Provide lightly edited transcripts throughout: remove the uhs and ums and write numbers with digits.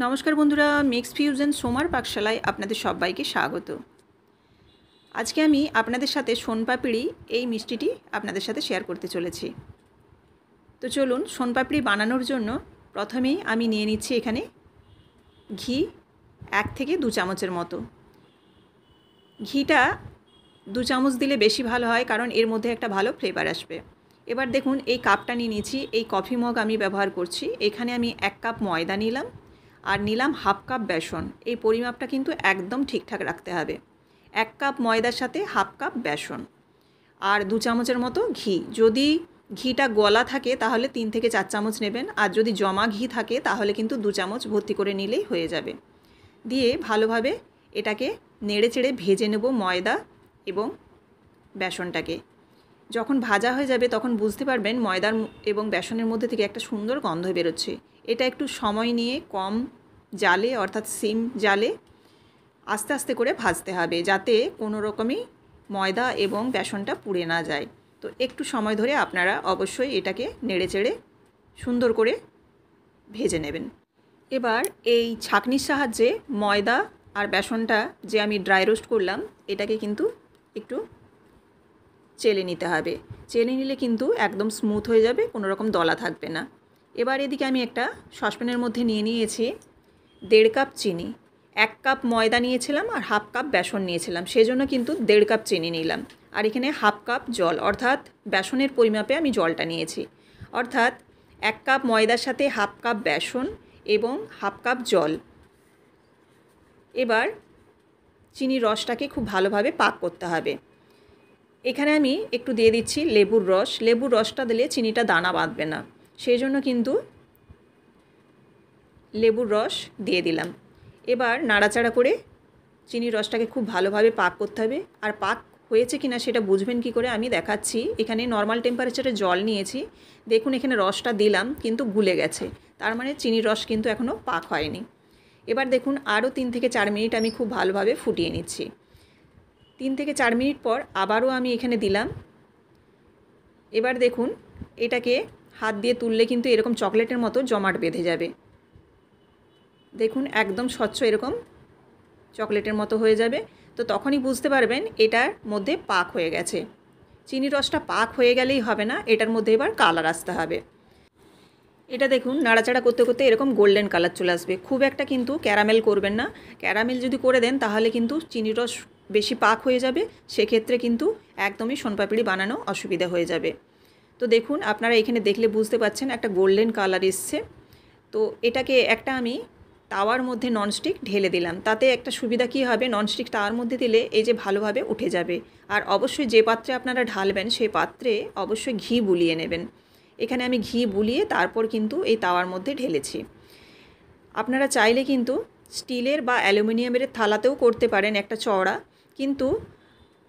নমস্কার বন্ধুরা, mix fusion সোমার পাকশালায় আপনাদের সবাইকে স্বাগত। আজকে আমি আপনাদের সাথে সোনপাপড়ি এই মিষ্টিটি আপনাদের সাথে শেয়ার করতে চলেছি। তো চলুন, সোনপাপড়ি বানানোর জন্য প্রথমেই আমি নিয়ে নিচ্ছি এখানে ঘি 1 থেকে 2 চামচের মতো। ঘিটা 2 চামচ দিলে বেশি ভালো হয়, কারণ এর মধ্যে একটা ভালো ফ্লেভার আসবে। এবার দেখুন, এই কাপটা নিয়ে নিয়েছি, এই কফি মগ আমি ব্যবহার করছি। এখানে আমি 1 কাপ ময়দা নিলাম আর নিলাম হাফ কাপ বেসন। এই পরিমাপটা কিন্তু একদম ঠিকঠাক রাখতে হবে। 1 কাপ ময়দার সাথে হাফ কাপ বেসন আর 2 চামচের মতো ঘি। যদি ঘিটা গলা থাকে তাহলে 3 থেকে 4 চামচ নেবেন, আর যদি জমা ঘি থাকে তাহলে কিন্তু 2 চামচ ভর্তি করে নিলেই হয়ে যাবে। দিয়ে ভালোভাবে এটাকে নেড়ে চেড়ে ভেজে নেব ময়দা এবং বেসনটাকে। যখন ভাজা হয়ে যাবে তখন বুঝতে পারবেন ময়দার এবং বেসনের মধ্যে থেকে একটা সুন্দর গন্ধ বেরোচ্ছে। এটা একটু সময় নিয়ে কম জালে, অর্থাৎ সিম জালে আস্তে আস্তে করে ভাজতে হবে, যাতে কোনো রকমই ময়দা এবং বেসনটা পুড়ে না যায়। তো একটু সময় ধরে আপনারা অবশ্যই এটাকে নেড়ে চেড়ে সুন্দর করে ভেজে নেবেন। এবার এই ছাঁকনির সাহায্যে ময়দা আর বেসনটা যে আমি ড্রাই রোস্ট করলাম এটাকে কিন্তু একটু চেলে নিতে হবে। চেলে নিলে কিন্তু একদম স্মুথ হয়ে যাবে, কোনো রকম দলা থাকবে না। এবার এদিকে আমি একটা সসপ্যানের মধ্যে নিয়ে নিয়েছি 1.5 কাপ চিনি। 1 কাপ ময়দা নিয়েছিলাম আর হাফ কাপ বেসন নিয়েছিলাম, সেজন্য কিন্তু 1.5 কাপ চিনি নিলাম। আর এখানে হাফ কাপ জল, অর্থাৎ বেসনের পরিমাপে আমি জলটা নিয়েছি। অর্থাৎ 1 কাপ ময়দার সাথে হাফ কাপ বেসন এবং হাফ কাপ জল। এবার চিনির রসটাকে খুব ভালোভাবে পাক করতে হবে। এখানে আমি একটু দিয়ে দিচ্ছি লেবুর রস। লেবুর রসটা দিলে চিনিটা দানা বাঁধবে না, সেই জন্য কিন্তু লেবুর রস দিয়ে দিলাম। এবার নাড়াচাড়া করে চিনির রসটাকে খুব ভালোভাবে পাক করতে হবে। আর পাক হয়েছে কিনা সেটা বুঝবেন কি করে, আমি দেখাচ্ছি। এখানে নর্মাল টেম্পারেচারে জল নিয়েছি, দেখুন এখানে রসটা দিলাম কিন্তু গুলে গেছে, তার মানে চিনির রস কিন্তু এখনও পাক হয়নি। এবার দেখুন আরও 3 থেকে 4 মিনিট আমি খুব ভালোভাবে ফুটিয়ে নিচ্ছি। 3 থেকে 4 মিনিট পর আবারও আমি এখানে দিলাম। এবার দেখুন এটাকে হাত দিয়ে তুললে কিন্তু এরকম চকলেটের মতো জমাট বেঁধে যাবে। দেখুন একদম স্বচ্ছ এরকম চকলেটের মতো হয়ে যাবে। তো তখনই বুঝতে পারবেন এটার মধ্যে পাক হয়ে গেছে। চিনির রসটা পাক হয়ে গেলেই হবে না, এটার মধ্যে এবার কালার আসতে হবে। এটা দেখুন নাড়াচাড়া করতে করতে এরকম গোল্ডেন কালার চলে আসবে। খুব একটা কিন্তু ক্যারামেল করবেন না। ক্যারামেল যদি করে দেন তাহলে কিন্তু চিনির রস বেশি পাক হয়ে যাবে, সেক্ষেত্রে কিন্তু একদমই সোনপাপড়ি বানানো অসুবিধা হয়ে যাবে। তো দেখুন আপনারা এখানে দেখলে বুঝতে পাচ্ছেন একটা গোল্ডেন কালার এসছে। তো এটাকে একটা আমি তাওয়ার মধ্যে ননস্টিক ঢেলে দিলাম। তাতে একটা সুবিধা কী হবে, ননস্টিক তাওয়ার মধ্যে দিলে এই যে ভালোভাবে উঠে যাবে। আর অবশ্যই যে পাত্রে আপনারা ঢালবেন সেই পাত্রে অবশ্যই ঘি বুলিয়ে নেবেন। এখানে আমি ঘি বুলিয়ে তারপর কিন্তু এই তাওয়ার মধ্যে ঢেলেছি। আপনারা চাইলে কিন্তু স্টিলের বা অ্যালুমিনিয়ামের থালাতেও করতে পারেন একটা চওড়া, কিন্তু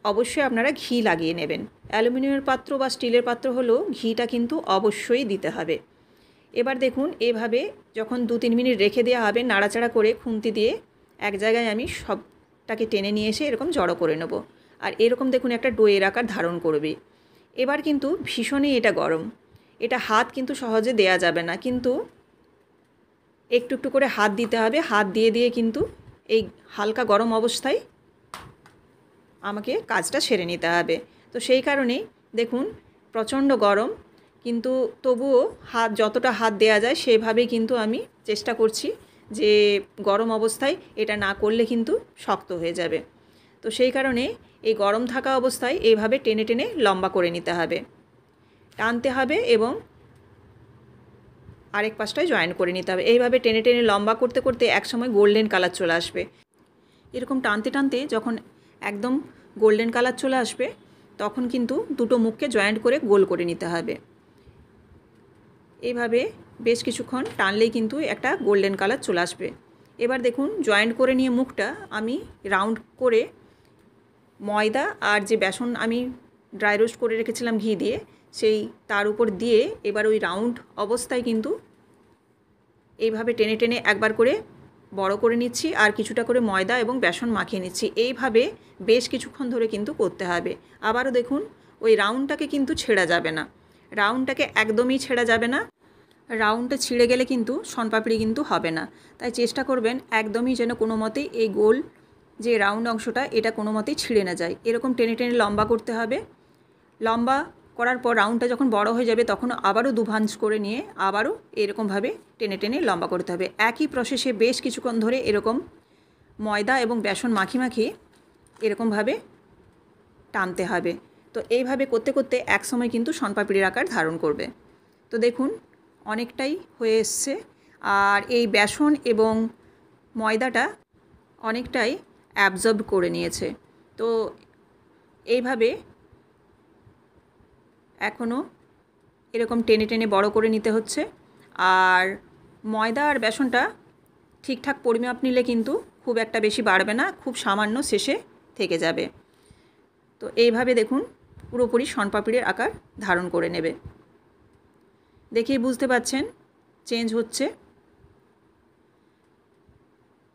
অবশ্যই আপনারা ঘি লাগিয়ে নেবেন। অ্যালুমিনিয়ামের পাত্র বা স্টিলের পাত্র হলেও ঘিটা কিন্তু অবশ্যই দিতে হবে। এবার দেখুন এভাবে যখন 2-3 মিনিট রেখে দেওয়া হবে, নাড়াচাড়া করে খুন্তি দিয়ে এক জায়গায় আমি সবটাকে টেনে নিয়ে এসে এরকম জড়ো করে নেব। আর এরকম দেখুন একটা ডোয়ের আকার ধারণ করবে। এবার কিন্তু ভীষণই এটা গরম, এটা হাত কিন্তু সহজে দেয়া যাবে না, কিন্তু একটু একটু করে হাত দিতে হবে। হাত দিয়ে দিয়ে কিন্তু এই হালকা গরম অবস্থায় আমাকে কাজটা সেরে নিতে হবে। তো সেই কারণেই দেখুন প্রচণ্ড গরম, কিন্তু তবুও যতটা হাত দেয়া যায় সেভাবেই কিন্তু আমি চেষ্টা করছি, যে গরম অবস্থায় এটা না করলে কিন্তু শক্ত হয়ে যাবে। তো সেই কারণে এই গরম থাকা অবস্থায় এইভাবে টেনে টেনে লম্বা করে নিতে হবে, টানতে হবে এবং আরেক পাশটায় জয়েন করে নিতে হবে। এইভাবে টেনে টেনে লম্বা করতে করতে একসময় গোল্ডেন কালার চলে আসবে। এরকম টানতে টানতে যখন একদম গোল্ডেন কালার চলে আসবে তখন কিন্তু দুটো মুখকে জয়েন্ট করে গোল করে নিতে হবে। এইভাবে বেশ কিছুক্ষণ টানলেই কিন্তু একটা গোল্ডেন কালার চলে আসবে। এবার দেখুন জয়েন্ট করে নিয়ে মুখটা আমি রাউন্ড করে ময়দা আর যে বেসন আমি ড্রাই রোস্ট করে রেখেছিলাম ঘি দিয়ে, সেই তার উপর দিয়ে এবার ওই রাউন্ড অবস্থায় কিন্তু এইভাবে টেনে টেনে একবার করে বড় করে নিচ্ছি, আর কিছুটা করে ময়দা এবং বেসন মাখিয়ে নিচ্ছি। এইভাবে বেশ কিছুক্ষণ ধরে কিন্তু করতে হবে। আবারও দেখুন ওই রাউন্ডটাকে কিন্তু ছেঁড়া যাবে না, রাউন্ডটাকে একদমই ছেঁড়া যাবে না। রাউন্ডটা ছিঁড়ে গেলে কিন্তু শনপাপড়ি কিন্তু হবে না। তাই চেষ্টা করবেন একদমই যেন কোনো মতেই এই গোল যে রাউন্ড অংশটা এটা কোনো মতেই ছিঁড়ে না যায়। এরকম টেনে টেনে লম্বা করতে হবে। লম্বা করার পর রাউন্ডটা যখন বড় হয়ে যাবে তখন আবারও দুভাঁজ করে নিয়ে আবারও এরকমভাবে টেনে টেনে লম্বা করতে হবে। একই প্রসেসে বেশ কিছুক্ষণ ধরে এরকম ময়দা এবং বেসন মাখি এরকমভাবে টানতে হবে। তো এইভাবে করতে করতে একসময় কিন্তু শনপাপড়ির আকার ধারণ করবে। তো দেখুন অনেকটাই হয়ে এসছে, আর এই বেসন এবং ময়দাটা অনেকটাই অ্যাবজর্ব করে নিয়েছে। তো এইভাবে এখনও এরকম টেনে টেনে বড় করে নিতে হচ্ছে। আর ময়দা আর বেসনটা ঠিকঠাক পরিমাপ নিলে কিন্তু খুব একটা বেশি বাড়বে না, খুব সামান্য শেষে থেকে যাবে। তো এইভাবে দেখুন পুরোপুরি শনপাপড়ির আকার ধারণ করে নেবে। দেখেই বুঝতে পারছেন চেঞ্জ হচ্ছে।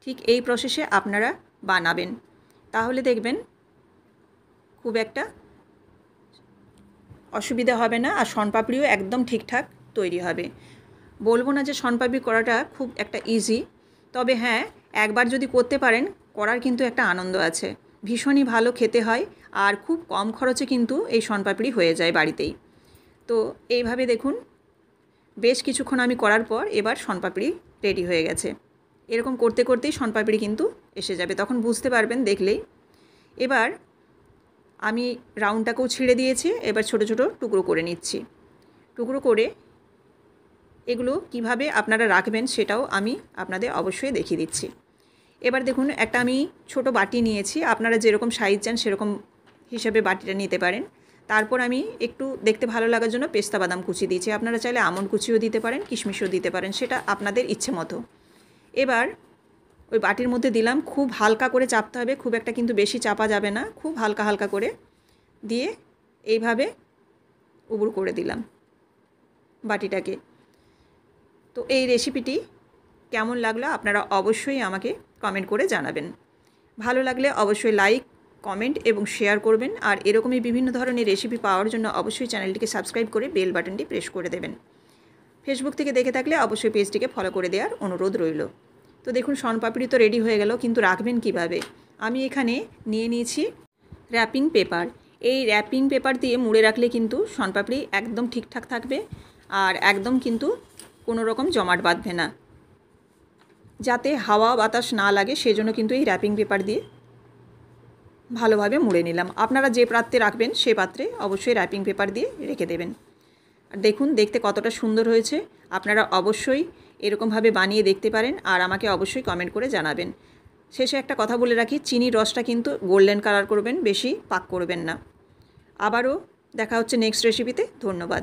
ঠিক এই প্রসেসে আপনারা বানাবেন, তাহলে দেখবেন খুব একটা অসুবিধা হবে না, আর শনপাপড়িও একদম ঠিকঠাক তৈরি হবে। বলবো না যে শনপাপড়ি করাটা খুব একটা ইজি, তবে হ্যাঁ একবার যদি করতে পারেন করার কিন্তু একটা আনন্দ আছে। ভীষণই ভালো খেতে হয়, আর খুব কম খরচে কিন্তু এই শনপাপড়ি হয়ে যায় বাড়িতেই। তো এইভাবে দেখুন বেশ কিছুক্ষণ আমি করার পর এবার শনপাপড়ি রেডি হয়ে গেছে। এরকম করতে করতেই শনপাপড়ি কিন্তু এসে যাবে, তখন বুঝতে পারবেন দেখলেই। এবার আমি রাউন্ডটাকেও ছিঁড়ে দিয়েছি, এবার ছোট ছোট টুকরো করে নিচ্ছি। টুকরো করে এগুলো কিভাবে আপনারা রাখবেন সেটাও আমি আপনাদের অবশ্যই দেখিয়ে দিচ্ছি। এবার দেখুন একটা আমি ছোট বাটি নিয়েছি, আপনারা যেরকম সাইজ চান সেরকম হিসাবে বাটিটা নিতে পারেন। তারপর আমি একটু দেখতে ভালো লাগার জন্য পেস্তা বাদাম কুচি দিয়েছি, আপনারা চাইলে আমন্ড কুচিও দিতে পারেন, কিশমিশও দিতে পারেন, সেটা আপনাদের ইচ্ছে মতো। এবার ওই বাটির মধ্যে দিলাম, খুব হালকা করে চাপতে হবে, খুব একটা কিন্তু বেশি চাপা যাবে না, খুব হালকা হালকা করে দিয়ে এইভাবে উবুড় করে দিলাম বাটিটাকে। তো এই রেসিপিটি কেমন লাগলো আপনারা অবশ্যই আমাকে কমেন্ট করে জানাবেন। ভালো লাগলে অবশ্যই লাইক, কমেন্ট এবং শেয়ার করবেন। আর এরকমই বিভিন্ন ধরনের রেসিপি পাওয়ার জন্য অবশ্যই চ্যানেলটিকে সাবস্ক্রাইব করে বেল বাটনটি প্রেস করে দেবেন। ফেসবুক থেকে দেখে থাকলে অবশ্যই পেজটিকে ফলো করে দেওয়ার অনুরোধ রইল। তো দেখুন শনপাপড়ি তো রেডি হয়ে গেল, কিন্তু রাখবেন কিভাবে? আমি এখানে নিয়ে নিয়েছি র্যাপিং পেপার। এই র্যাপিং পেপার দিয়ে মুড়ে রাখলে কিন্তু শনপাপড়ি একদম ঠিকঠাক থাকবে, আর একদম কিন্তু কোনো রকম জমাট বাঁধবে না। যাতে হাওয়া বাতাস না লাগে সেজন্য কিন্তু এই র্যাপিং পেপার দিয়ে ভালোভাবে মুড়ে নিলাম। আপনারা যে পাত্রে রাখবেন সে পাত্রে অবশ্যই র্যাপিং পেপার দিয়ে রেখে দেবেন। আর দেখুন দেখতে কতটা সুন্দর হয়েছে। আপনারা অবশ্যই এরকমভাবে বানিয়ে দেখতে পারেন, আর আমাকে অবশ্যই কমেন্ট করে জানাবেন। শেষে একটা কথা বলে রাখি, চিনির রসটা কিন্তু গোল্ডেন কালার করবেন, বেশি পাক করবেন না। আবারও দেখা হচ্ছে নেক্সট রেসিপিতে। ধন্যবাদ।